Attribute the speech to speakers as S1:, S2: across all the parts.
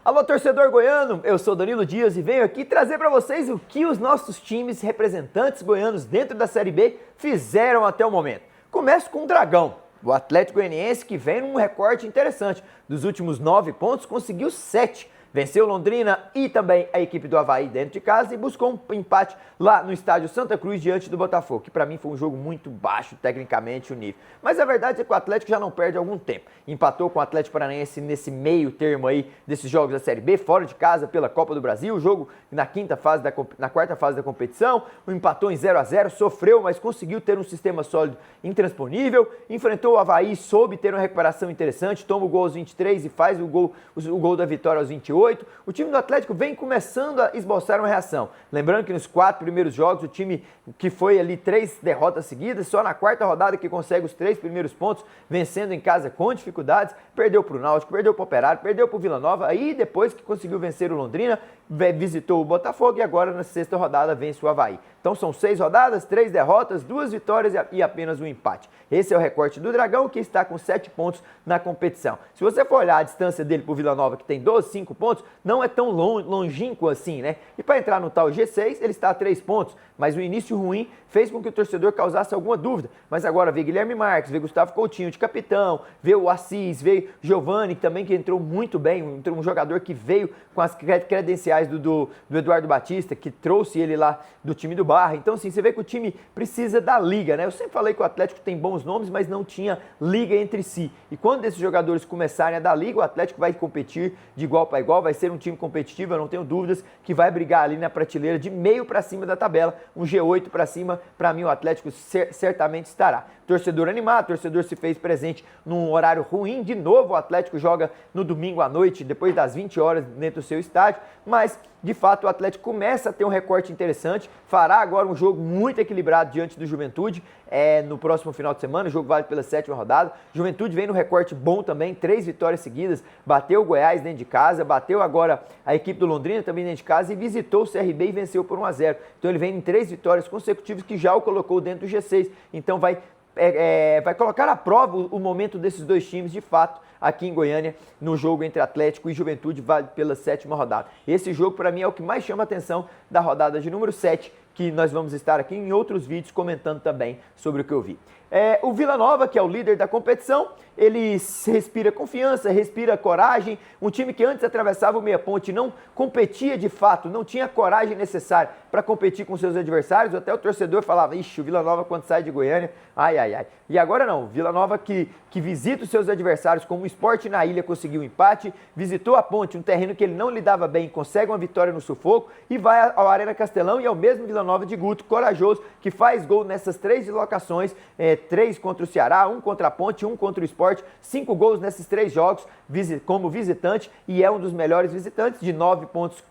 S1: Alô, torcedor goiano, eu sou Danilo Dias e venho aqui trazer para vocês o que os nossos times representantes goianos dentro da Série B fizeram até o momento. Começo com o Dragão, o Atlético Goianiense, que vem num recorte interessante. Dos últimos 9 pontos, conseguiu 7. Venceu Londrina e também a equipe do Avaí dentro de casa e buscou um empate lá no estádio Santa Cruz diante do Botafogo, que para mim foi um jogo muito baixo tecnicamente o nível. Mas a verdade é que o Atlético já não perde há algum tempo. Empatou com o Atlético Paranaense nesse meio termo aí desses jogos da Série B, fora de casa pela Copa do Brasil, o jogo na quarta fase da competição, empatou em 0-0, sofreu, mas conseguiu ter um sistema sólido intransponível, enfrentou o Avaí, soube ter uma recuperação interessante, toma o gol aos 23 e faz o gol da vitória aos 28. O time do Atlético vem começando a esboçar uma reação. Lembrando que nos 4 primeiros jogos, o time que foi ali 3 derrotas seguidas, só na quarta rodada que consegue os 3 primeiros pontos, vencendo em casa com dificuldades, perdeu para o Náutico, perdeu para o Operário, perdeu para o Vila Nova, aí depois que conseguiu vencer o Londrina, visitou o Botafogo e agora na 6ª rodada vence o Avaí. Então são 6 rodadas, 3 derrotas, 2 vitórias e apenas um empate. Esse é o recorte do Dragão, que está com 7 pontos na competição. Se você for olhar a distância dele para o Vila Nova, que tem 5 pontos, não é tão longínquo assim, né? E para entrar no tal G6, ele está a 3 pontos, mas o início ruim fez com que o torcedor causasse alguma dúvida. Mas agora vê Guilherme Marques, vê Gustavo Coutinho de capitão, vê o Assis, vê Giovani também, que entrou muito bem, um jogador que veio com as credenciais do Eduardo Batista, que trouxe ele lá do time do Barra. Então, assim, você vê que o time precisa da liga, né? Eu sempre falei que o Atlético tem bons nomes, mas não tinha liga entre si. E quando esses jogadores começarem a dar liga, o Atlético vai competir de igual para igual, vai ser um time competitivo, eu não tenho dúvidas que vai brigar ali na prateleira de meio para cima da tabela, um G8 para cima, para mim o Atlético certamente estará. Torcedor animado, torcedor se fez presente num horário ruim, de novo o Atlético joga no domingo à noite, depois das 20 horas dentro do seu estádio, mas de fato o Atlético começa a ter um recorte interessante, fará agora um jogo muito equilibrado diante do Juventude, no próximo final de semana, o jogo vale pela 7ª rodada. Juventude vem no recorte bom também, 3 vitórias seguidas, bateu o Goiás dentro de casa, bateu agora a equipe do Londrina também dentro de casa e visitou o CRB e venceu por 1-0. Então ele vem em 3 vitórias consecutivas que já o colocou dentro do G6, então vai colocar à prova o momento desses dois times de fato aqui em Goiânia no jogo entre Atlético e Juventude, vale pela 7ª rodada. Esse jogo para mim é o que mais chama a atenção da rodada de número 7, que nós vamos estar aqui em outros vídeos comentando também sobre o que eu vi. O Vila Nova, que é o líder da competição, ele respira confiança, respira coragem, um time que antes atravessava o meia-ponte não competia de fato, não tinha a coragem necessária para competir com seus adversários, até o torcedor falava, ixi, o Vila Nova quando sai de Goiânia, ai, ai, ai. E agora não, o Vila Nova que visita os seus adversários, como o Sport na Ilha conseguiu um empate, visitou a Ponte, um terreno que ele não lidava bem, consegue uma vitória no sufoco e vai ao Arena Castelão e é o mesmo Vila Nova de Guto, corajoso, que faz gol nessas 3 deslocações, 3 contra o Ceará, 1 contra a Ponte, 1 contra o Sport, 5 gols nesses 3 jogos como visitante e é um dos melhores visitantes, de 9 pontos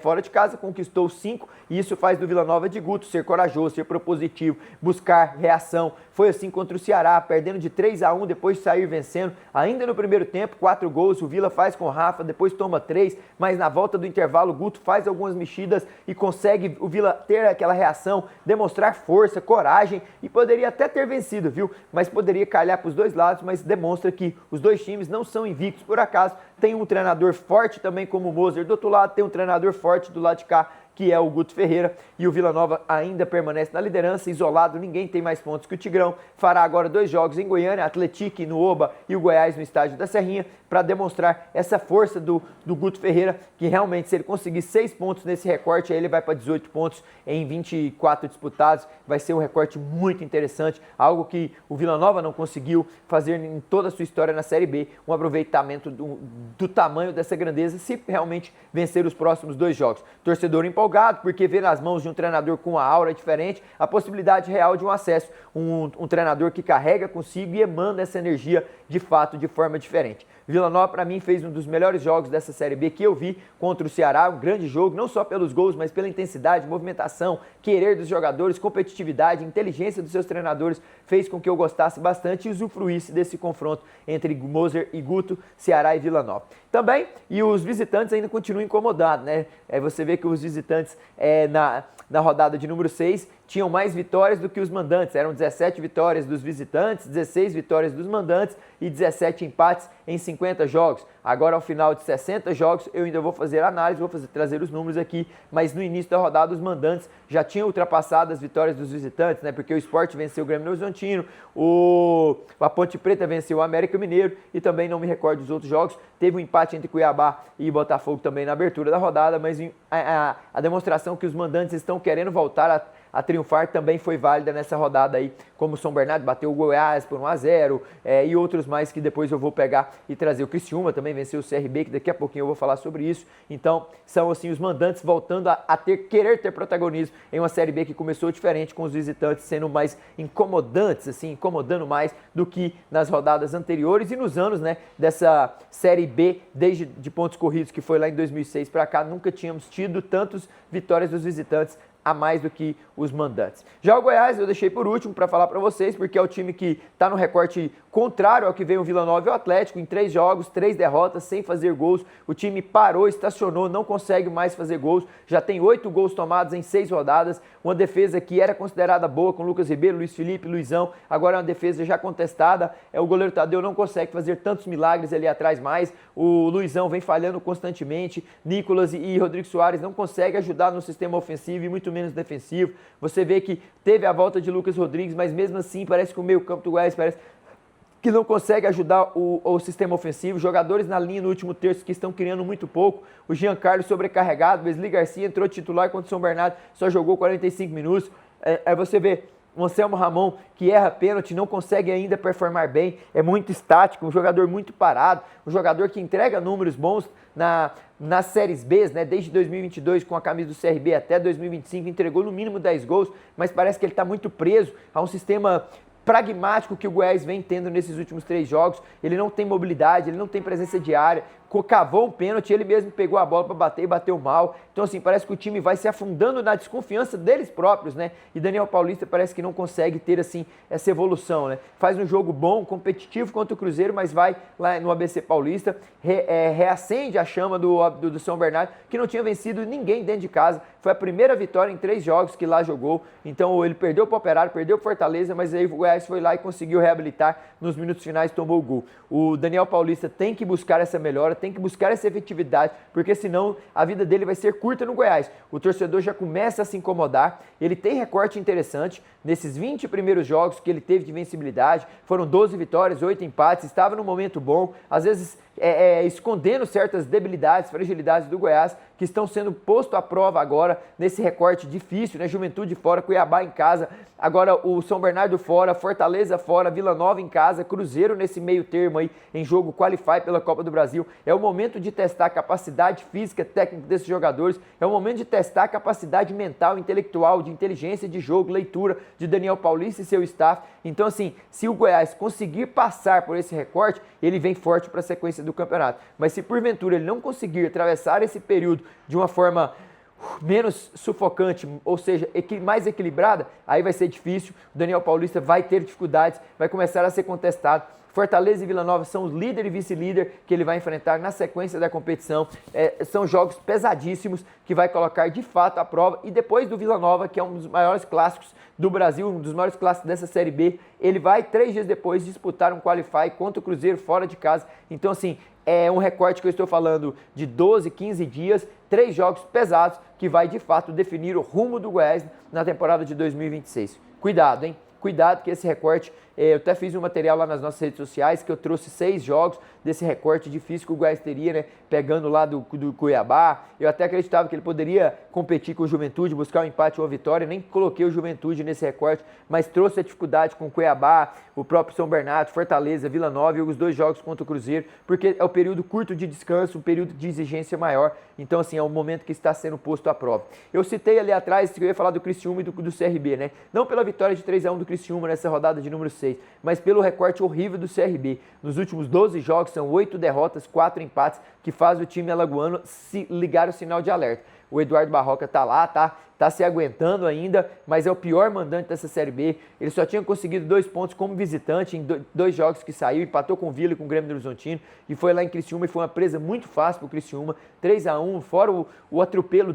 S1: fora de casa, conquistou 5 e isso faz do Vila Nova de Guto ser corajoso, ser propositivo, buscar reação. Foi assim contra o Ceará, perdendo de 3-1, depois de sair vencendo, ainda no primeiro tempo, 4 gols, o Vila faz com o Rafa, depois toma 3, mas na volta do intervalo o Guto faz algumas mexidas e consegue o Vila ter aquela reação, demonstrar força, coragem e poderia até ter vencido, viu? Mas poderia calhar para os dois lados, mas demonstra que os dois times não são invictos por acaso. Tem um treinador forte também como o Moser do outro lado, tem um treinador forte do lado de cá, que é o Guto Ferreira, e o Vila Nova ainda permanece na liderança, isolado, ninguém tem mais pontos que o Tigrão, fará agora 2 jogos em Goiânia, Atlético no Oba e o Goiás no estádio da Serrinha, para demonstrar essa força do Guto Ferreira, que realmente se ele conseguir 6 pontos nesse recorte, aí ele vai para 18 pontos em 24 disputados, vai ser um recorte muito interessante, algo que o Vila Nova não conseguiu fazer em toda a sua história na Série B, um aproveitamento do tamanho dessa grandeza, se realmente vencer os próximos 2 jogos. Torcedor empolgado, porque vê nas mãos de um treinador com uma aura diferente a possibilidade real de um acesso, um treinador que carrega consigo e emana essa energia de fato de forma diferente. Vila Nova, para mim, fez um dos melhores jogos dessa Série B que eu vi contra o Ceará, um grande jogo, não só pelos gols, mas pela intensidade, movimentação, querer dos jogadores, competitividade, inteligência dos seus treinadores, fez com que eu gostasse bastante e usufruísse desse confronto entre Moser e Guto, Ceará e Vila Nova. Também, e os visitantes ainda continuam incomodados, né? Você vê que os visitantes na rodada de número 6 tinham mais vitórias do que os mandantes, eram 17 vitórias dos visitantes, 16 vitórias dos mandantes e 17 empates em 50 jogos. Agora, ao final de 60 jogos, eu ainda vou fazer análise, trazer os números aqui, mas no início da rodada, os mandantes já tinham ultrapassado as vitórias dos visitantes, né? Porque o Sport venceu o Grêmio Horizontino, a Ponte Preta venceu o América Mineiro e também não me recordo dos outros jogos. Teve um empate entre Cuiabá e Botafogo também na abertura da rodada, mas a demonstração que os mandantes estão querendo voltar a triunfar também foi válida nessa rodada aí, como o São Bernardo bateu o Goiás por 1-0 e outros mais que depois eu vou pegar e trazer. O Criciúma também venceu o CRB, que daqui a pouquinho eu vou falar sobre isso. Então, são assim os mandantes voltando a querer ter protagonismo em uma Série B que começou diferente, com os visitantes sendo mais incomodantes, assim, incomodando mais do que nas rodadas anteriores e nos anos, né, dessa Série B, desde de pontos corridos, que foi lá em 2006 para cá, nunca tínhamos tido tantas vitórias dos visitantes a mais do que os mandantes. Já o Goiás eu deixei por último para falar para vocês, porque é o time que está no recorte contrário ao que veio o Vila Nova e o Atlético, em 3 jogos, 3 derrotas, sem fazer gols. O time parou, estacionou, não consegue mais fazer gols, já tem 8 gols tomados em 6 rodadas, uma defesa que era considerada boa com Lucas Ribeiro, Luiz Felipe, Luizão, agora é uma defesa já contestada, o goleiro Tadeu não consegue fazer tantos milagres ali atrás mais, o Luizão vem falhando constantemente, Nicolas e Rodrigo Soares não conseguem ajudar no sistema ofensivo e muito menos defensivo. Você vê que teve a volta de Lucas Rodrigues, mas mesmo assim parece que o meio campo do Goiás parece que não consegue ajudar o sistema ofensivo. Jogadores na linha no último terço que estão criando muito pouco. O Giancarlo sobrecarregado, Wesley Garcia entrou titular contra o São Bernardo, só jogou 45 minutos. Aí você vê o Anselmo Ramon, que erra pênalti, não consegue ainda performar bem, é muito estático, um jogador muito parado, um jogador que entrega números bons nas séries B, né? Desde 2022 com a camisa do CRB até 2025, entregou no mínimo 10 gols, mas parece que ele está muito preso a um sistema pragmático que o Goiás vem tendo nesses últimos 3 jogos. Ele não tem mobilidade, ele não tem presença de área, cavou um pênalti, ele mesmo pegou a bola para bater e bateu mal. Então assim, parece que o time vai se afundando na desconfiança deles próprios, né? E Daniel Paulista parece que não consegue ter assim essa evolução, né? Faz um jogo bom, competitivo contra o Cruzeiro, mas vai lá no ABC Paulista, reacende a chama do São Bernardo, que não tinha vencido ninguém dentro de casa. Foi a primeira vitória em 3 jogos que lá jogou. Então ele perdeu para o Operário, perdeu para o Fortaleza, mas aí o Goiás foi lá e conseguiu reabilitar nos minutos finais, tomou o gol. O Daniel Paulista tem que buscar essa melhora, tem que buscar essa efetividade, porque senão a vida dele vai ser curta no Goiás. O torcedor já começa a se incomodar, ele tem recorte interessante, nesses 20 primeiros jogos que ele teve de vencibilidade, foram 12 vitórias, 8 empates, estava num momento bom, às vezes escondendo certas debilidades, fragilidades do Goiás, que estão sendo posto à prova agora, nesse recorte difícil, né? Juventude fora, Cuiabá em casa, agora o São Bernardo fora, Fortaleza fora, Vila Nova em casa, Cruzeiro nesse meio termo aí, em jogo Qualify pela Copa do Brasil. É o momento de testar a capacidade física, técnica desses jogadores, é o momento de testar a capacidade mental, intelectual, de inteligência de jogo, leitura de Daniel Paulista e seu staff. Então assim, se o Goiás conseguir passar por esse recorte, ele vem forte para a sequência do campeonato. Mas se porventura ele não conseguir atravessar esse período de uma forma menos sufocante, ou seja, mais equilibrada, aí vai ser difícil. O Daniel Paulista vai ter dificuldades, vai começar a ser contestado. Fortaleza e Vila Nova são os líder e vice-líder que ele vai enfrentar na sequência da competição. São jogos pesadíssimos que vai colocar de fato à prova. E depois do Vila Nova, que é um dos maiores clássicos do Brasil, um dos maiores clássicos dessa Série B, ele vai 3 dias depois disputar um Qualify contra o Cruzeiro fora de casa. Então assim, é um recorte que eu estou falando de 12, 15 dias, 3 jogos pesados que vai de fato definir o rumo do Goiás na temporada de 2026. Cuidado, hein? Cuidado que esse recorte, eu até fiz um material lá nas nossas redes sociais que eu trouxe 6 jogos desse recorte difícil que o Goiás teria, né? Pegando lá do Cuiabá. Eu até acreditava que ele poderia competir com o Juventude, buscar um empate ou uma vitória. Nem coloquei o Juventude nesse recorte, mas trouxe a dificuldade com o Cuiabá, o próprio São Bernardo, Fortaleza, Vila Nova e os 2 jogos contra o Cruzeiro, porque é o período curto de descanso, um período de exigência maior. Então, assim, é um momento que está sendo posto à prova. Eu citei ali atrás que eu ia falar do Criciúma e do CRB, né? Não pela vitória de 3-1 do Criciúma nessa rodada de número 6, mas pelo recorte horrível do CRB. Nos últimos 12 jogos, são 8 derrotas, 4 empates, que faz o time alagoano se ligar o sinal de alerta. O Eduardo Barroca tá lá, tá se aguentando ainda, mas é o pior mandante dessa Série B. Ele só tinha conseguido 2 pontos como visitante em 2 jogos que saiu, empatou com o Vila e com o Grêmio do Horizontino, e foi lá em Criciúma e foi uma presa muito fácil pro Criciúma, 3-1, fora o atropelo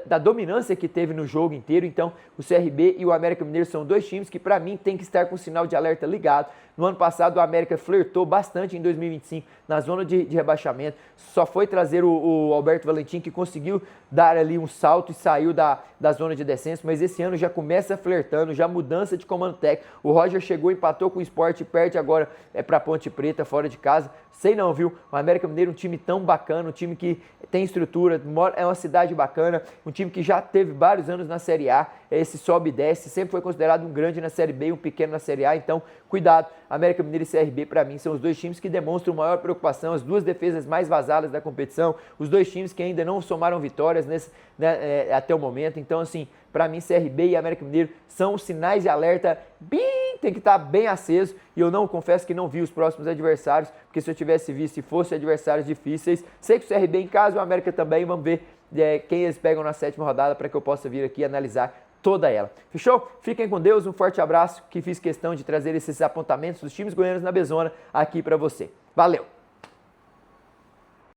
S1: da dominância que teve no jogo inteiro. Então o CRB e o América Mineiro são 2 times que para mim tem que estar com o sinal de alerta ligado. No ano passado o América flertou bastante em 2025 na zona de rebaixamento, só foi trazer o Alberto Valentim que conseguiu dar ali um salto e saiu da zona de descenso, mas esse ano já começa flertando, já mudança de comando técnico. O Roger chegou, empatou com o Sport, perde agora para Ponte Preta, fora de casa. Sei não, viu? O América Mineiro é um time tão bacana, um time que tem estrutura, é uma cidade bacana, um time que já teve vários anos na Série A, esse sobe e desce, sempre foi considerado um grande na Série B e um pequeno na Série A, então cuidado. América Mineiro e CRB, para mim, são os 2 times que demonstram maior preocupação, as 2 defesas mais vazadas da competição, os 2 times que ainda não somaram vitórias até o momento. Então, assim, para mim, CRB e América Mineiro são os sinais de alerta, tem que estar bem aceso, e eu não confesso que não vi os próximos adversários, porque se eu tivesse visto e fossem adversários difíceis, sei que o CRB em casa e o América também, vamos ver quem eles pegam na 7ª rodada para que eu possa vir aqui analisar toda ela. Fechou? Fiquem com Deus, um forte abraço, que fiz questão de trazer esses apontamentos dos times goianos na Bezona aqui para você. Valeu!